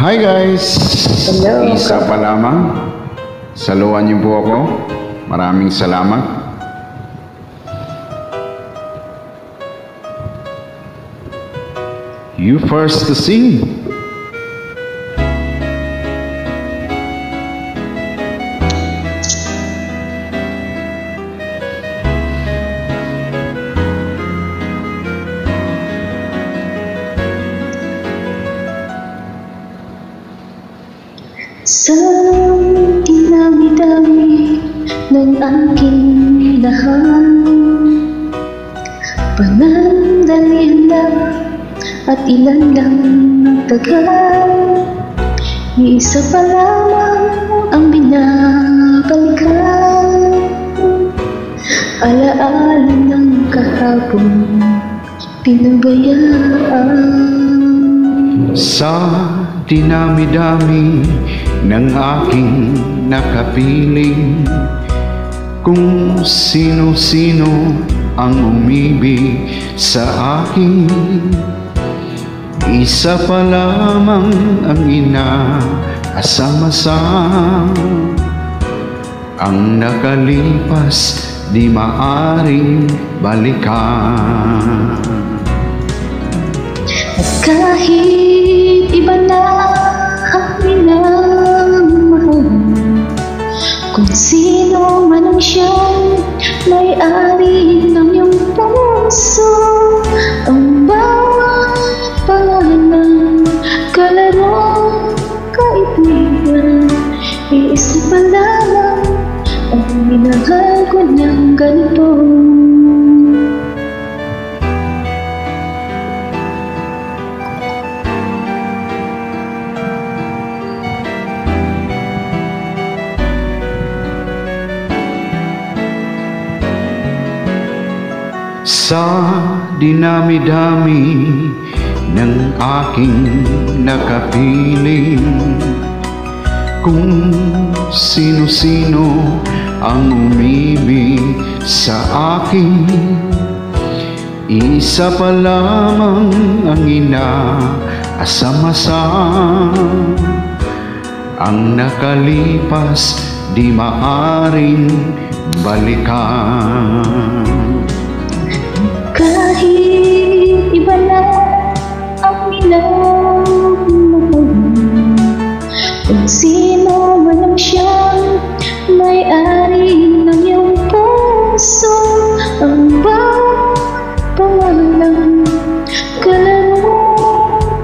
Hi guys! Hello. Isa pa lamang. Saluhan niyo po ako. Maraming salamat. You first to sing. Sa dinami-dami ng aking minahal, panandalian lang at ilan lang tagal. Isa pa lamang ang binabalikan, alaala ng kahapon pinabayaan. Sa dinami-dami ng aking nakapiling, kung sino-sino ang umibig sa akin, isa pa lamang ang inaasam-asam. Ang nakalipas di maaring balikan. At kahit iba na ang minamahal, kung sino man ang siyang may-ari ng iyong puso, ang bawat pangalan, kalaro, kaibigan, iisa pa lamang ang minahal ko ng ganito. Sa dinami-dami ng aking nakapiling, kung sino-sino ang umibig sa akin, isa pa lamang ang inaasam-asam. Ang nakalipas di maaring balikan. Kahit iba na ang minamahal, kung sino man ang siyang may-ari ng iyong puso, ang bawat pangalan, kalaro,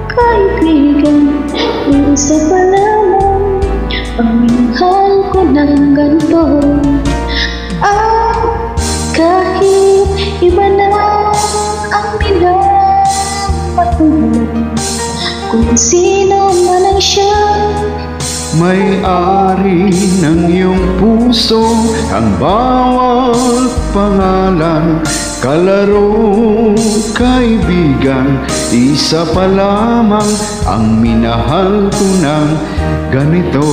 kaibigan, isa pa lamang ang minahal ko ng ganito. Kahit iba na ang minamahal, kung sino man ang siyang may-ari ng iyong puso, ang bawat pangalan, kalaro, kaibigan, isa pa lamang ang minahal ko ng ganito.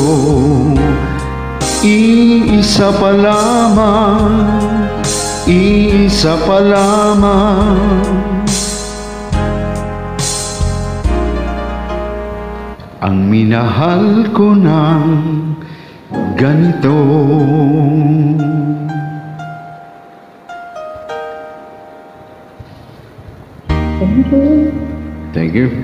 Iisa pa lamang, iisa pa lamang, ang minahal ko ng ganito. Thank you. Thank you.